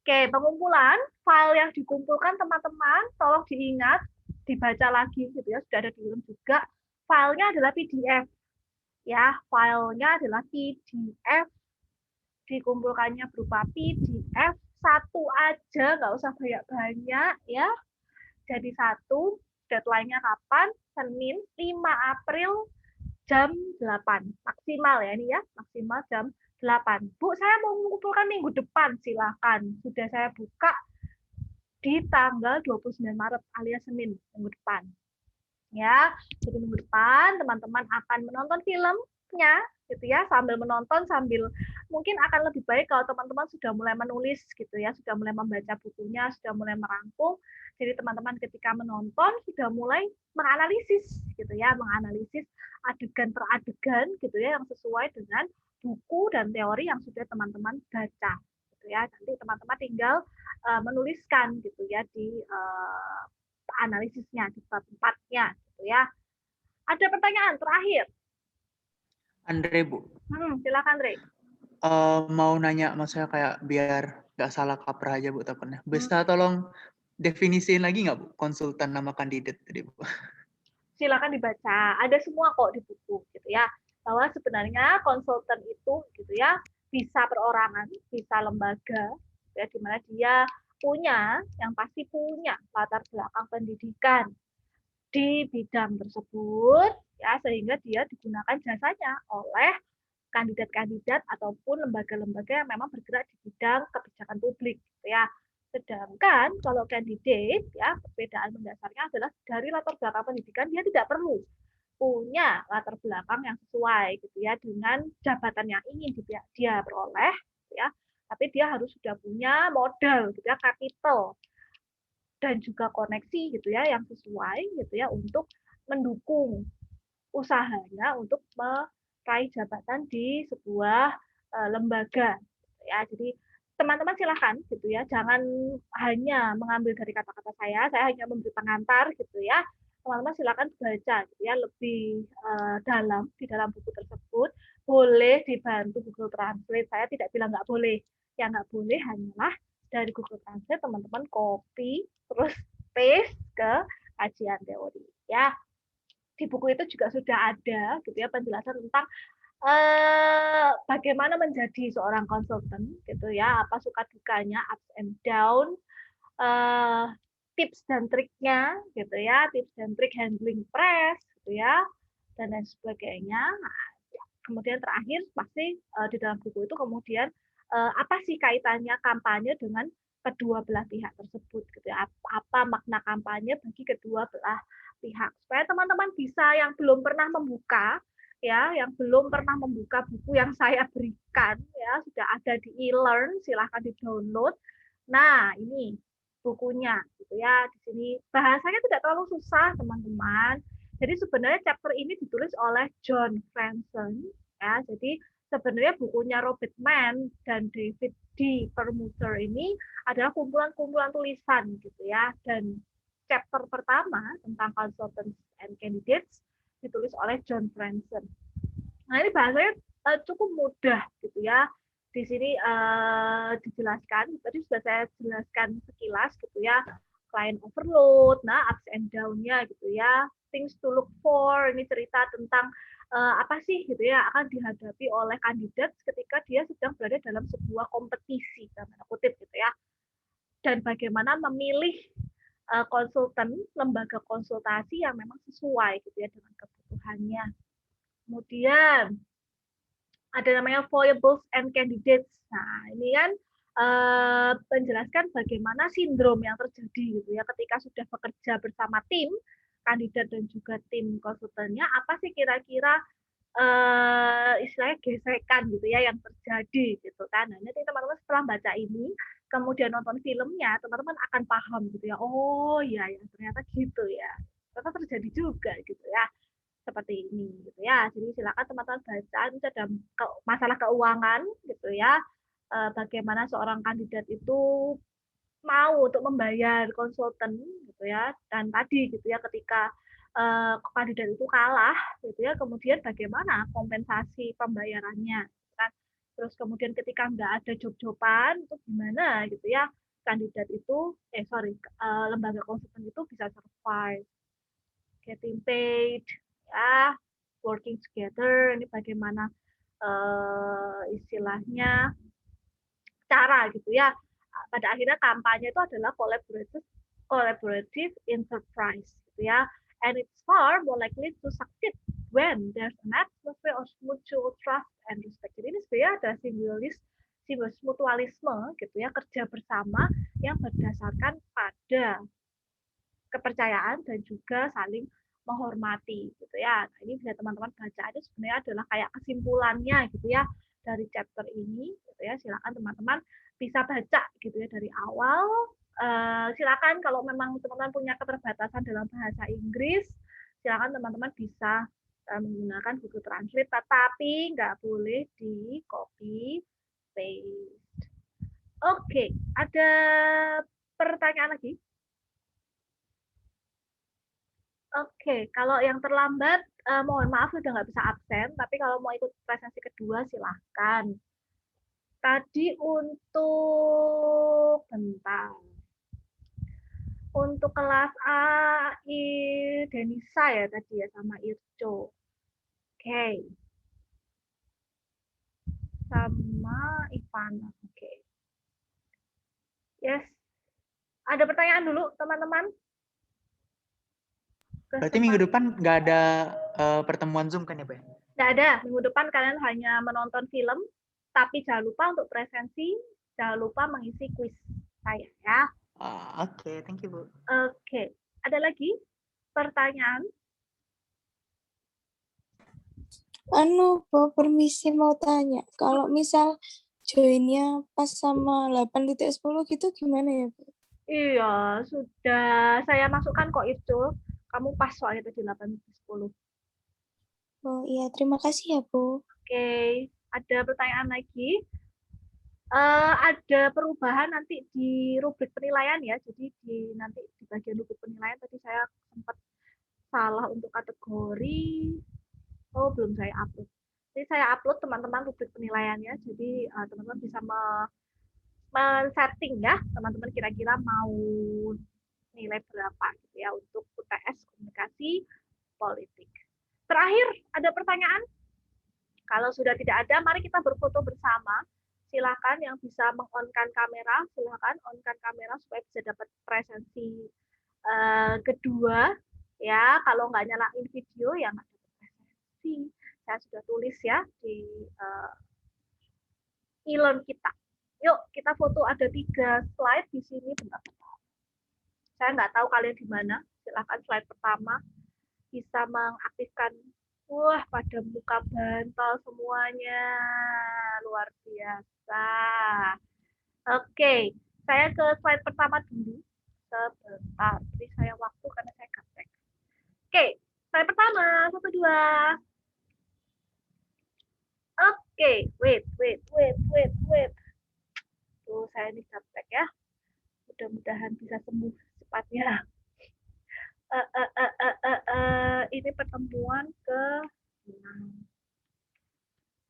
Oke, pengumpulan file yang dikumpulkan teman-teman, tolong diingat, dibaca lagi gitu ya, sudah ada di dalam juga. Filenya adalah PDF. Ya, filenya adalah PDF. Dikumpulkannya berupa PDF, satu aja, nggak usah banyak-banyak ya. Jadi satu, deadline-nya kapan? Senin 5 April jam 8. Maksimal ya ini ya, maksimal jam 8. Bu, saya mau mengumpulkan minggu depan, silakan. Sudah saya buka di tanggal 29 Maret alias Senin minggu depan. Ya, jadi minggu depan teman-teman akan menonton filmnya gitu ya, sambil menonton sambil mungkin akan lebih baik kalau teman-teman sudah mulai menulis gitu ya, sudah mulai membaca bukunya, sudah mulai merangkum. Jadi teman-teman ketika menonton sudah mulai menganalisis gitu ya, menganalisis adegan per adegan gitu ya yang sesuai dengan buku dan teori yang sudah teman-teman baca gitu ya. Nanti teman-teman tinggal menuliskan gitu ya di analisisnya di tempatnya gitu ya. Ada pertanyaan terakhir? Andre, Bu. Silakan, Andre. Mau nanya, maksudnya kayak biar nggak salah kaprah aja, Bu, takutnya. Bisa tolong definisiin lagi nggak, Bu, konsultan nama kandidat tadi, Bu? Silakan dibaca. Ada semua kok di buku gitu ya. Bahwa sebenarnya konsultan itu gitu ya bisa perorangan, bisa lembaga, ya di mana dia punya, yang pasti punya latar belakang pendidikan di bidang tersebut, ya sehingga dia digunakan jasanya oleh kandidat-kandidat ataupun lembaga-lembaga yang memang bergerak di bidang kebijakan publik, gitu ya. Sedangkan kalau kandidat, ya perbedaan mendasarnya adalah dari latar belakang pendidikan dia tidak perlu punya latar belakang yang sesuai, gitu ya, dengan jabatan yang ingin dia peroleh, gitu ya. Tapi dia harus sudah punya modal, gitu ya, kapital dan juga koneksi, gitu ya, yang sesuai, gitu ya, untuk mendukung usahanya untuk meraih jabatan di sebuah lembaga ya. Jadi teman-teman silahkan gitu ya, jangan hanya mengambil dari kata-kata saya hanya memberi pengantar gitu ya. Teman-teman silakan baca gitu ya lebih dalam di dalam buku tersebut. Boleh dibantu Google Translate. Saya tidak bilang nggak boleh. Yang nggak boleh hanyalah dari Google Translate teman-teman copy terus paste ke kajian teori ya. Di buku itu juga sudah ada gitu ya penjelasan tentang bagaimana menjadi seorang konsultan gitu ya, apa suka dukanya, ups and down, tips dan triknya gitu ya, tips dan trik handling press gitu ya, dan lain sebagainya. Nah, kemudian terakhir pasti di dalam buku itu kemudian apa sih kaitannya kampanye dengan kedua belah pihak tersebut gitu ya, apa makna kampanye bagi kedua belah pihak, supaya teman-teman bisa yang belum pernah membuka ya, yang belum pernah membuka buku yang saya berikan ya, sudah ada di e-learn, silahkan di-download. Nah, ini bukunya gitu ya. Di sini bahasanya tidak terlalu susah, teman-teman. Jadi sebenarnya chapter ini ditulis oleh John Franzen ya. Jadi sebenarnya bukunya Robert Mann dan David D. Perlmutter ini adalah kumpulan-kumpulan tulisan gitu ya. Dan chapter pertama tentang consultants and candidates ditulis oleh John Franzen. Nah, ini bahasanya cukup mudah gitu ya. Di sini dijelaskan, tadi sudah saya jelaskan sekilas gitu ya, client overload, nah ups and down-nya gitu ya, things to look for, ini cerita tentang apa sih gitu ya akan dihadapi oleh kandidat ketika dia sedang berada dalam sebuah kompetisi, dalam tanda kutip gitu ya, dan bagaimana memilih konsultan, lembaga konsultasi yang memang sesuai gitu ya dengan kebutuhannya. Kemudian ada namanya foibles and candidates. Nah, ini kan menjelaskan bagaimana sindrom yang terjadi gitu ya ketika sudah bekerja bersama tim kandidat dan juga tim konsultannya, apa sih kira-kira istilahnya gesekan gitu ya yang terjadi gitu kan. Nah, nanti teman-teman setelah baca ini kemudian nonton filmnya, teman-teman akan paham gitu ya. Oh iya ya, ternyata gitu ya. Ternyata terjadi juga gitu ya. Seperti ini gitu ya. Jadi silakan teman-teman baca, itu ada masalah keuangan gitu ya. Bagaimana seorang kandidat itu mau untuk membayar konsultan gitu ya. Dan tadi gitu ya ketika kandidat itu kalah gitu ya, kemudian bagaimana kompensasi pembayarannya kan. Terus kemudian ketika nggak ada job-joban itu gimana gitu ya, kandidat itu lembaga konsultan itu bisa survive, getting paid ya, working together, ini bagaimana istilahnya cara gitu ya. Pada akhirnya kampanye itu adalah collaborative enterprise gitu ya, and it's far more likely to succeed when there's an atmosphere of mutual trust and respect. Jadi ini sebenarnya ada simbiosis mutualisme gitu ya, kerja bersama yang berdasarkan pada kepercayaan dan juga saling menghormati gitu ya. Nah, ini bisa teman-teman baca aja, sebenarnya adalah kayak kesimpulannya gitu ya dari chapter ini gitu ya. Silakan teman-teman bisa baca gitu ya dari awal. Silakan kalau memang teman-teman punya keterbatasan dalam bahasa Inggris, silakan teman-teman bisa menggunakan buku translate, tetapi nggak boleh di copy paste. Oke, ada pertanyaan lagi? Oke, kalau yang terlambat, mohon maaf sudah nggak bisa absen, tapi kalau mau ikut presensi kedua silahkan. Tadi untuk untuk kelas A, Denisa ya tadi ya, sama Irco. Oke. Sama Ivana. Oke. Yes. Ada pertanyaan dulu, teman-teman? Berarti minggu depan nggak ada pertemuan Zoom kan ya, Pak? Nggak ada. Minggu depan kalian hanya menonton film, tapi jangan lupa untuk presensi, jangan lupa mengisi kuis saya ya. Oke, thank you, Bu. Oke. Ada lagi pertanyaan? Bu, permisi mau tanya. Kalau misal joinnya pas sama 8.10 gitu gimana ya, Bu? Iya, sudah saya masukkan kok itu. Kamu pas soalnya tadi 8.10. Oh iya, terima kasih ya, Bu. Oke, ada pertanyaan lagi? Ada perubahan nanti di rubrik penilaian ya. Jadi nanti di bagian rubrik penilaian tadi saya sempat salah untuk kategori. Oh, belum saya upload. Jadi saya upload teman-teman rubrik penilaiannya. Jadi teman-teman bisa men-setting ya, teman-teman kira-kira mau nilai berapa gitu ya untuk UTS komunikasi politik. Terakhir, ada pertanyaan? Kalau sudah tidak ada, mari kita berfoto bersama. Silakan yang bisa meng-on-kan kamera, silakan on-kan kamera supaya bisa dapat presensi kedua. Ya, kalau nggak nyalain video, ya nggak dapat presensi. Saya sudah tulis ya di e-learn kita. Yuk, kita foto, ada 3 slide di sini. Bentar-bentar. Saya nggak tahu kalian di mana. Silakan slide pertama bisa mengaktifkan. Wah, pada muka bantal semuanya. Luar biasa. Oke, saya ke slide pertama dulu. Sebentar, jadi saya waktu karena saya gaptek. Oke, slide pertama, 1, 2. Oke, wait. Tuh, saya ini gaptek ya. Mudah-mudahan bisa sembuh cepatnya. Ini pertemuan ke-6.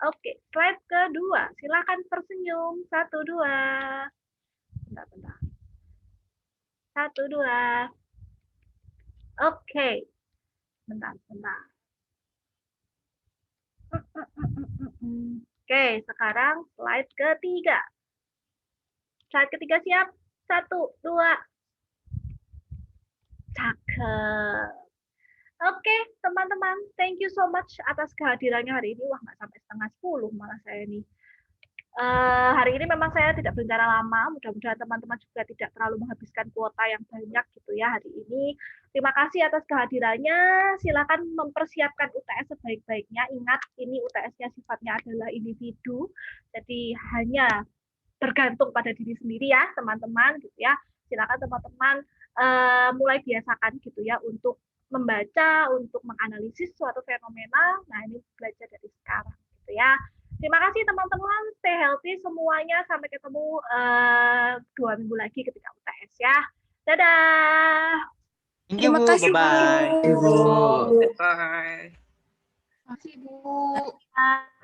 Oke, slide kedua. Silakan tersenyum. 1, 2. Bentar. 1, 2. Oke. Bentar. Oke, sekarang slide ketiga. Slide ketiga siap? 1, 2. Cakep. Oke, teman-teman, thank you so much atas kehadirannya hari ini. Wah, nggak sampai 9:30 malah saya nih. Hari ini memang saya tidak berencana lama. Mudah-mudahan teman-teman juga tidak terlalu menghabiskan kuota yang banyak gitu ya hari ini. Terima kasih atas kehadirannya. Silakan mempersiapkan UTS sebaik-baiknya. Ingat, ini UTS-nya sifatnya adalah individu. Jadi hanya tergantung pada diri sendiri ya, teman-teman gitu ya. Silakan teman-teman mulai biasakan gitu ya untuk membaca, untuk menganalisis suatu fenomena. Nah, ini belajar dari sekarang gitu ya. Terima kasih teman-teman, stay healthy semuanya. Sampai ketemu 2 minggu lagi ketika UTS ya. Dadah. Thank you, Terima Bu. kasih, Bu. Bye-bye. Ibu. Bye. Makasih, Bu. Bye.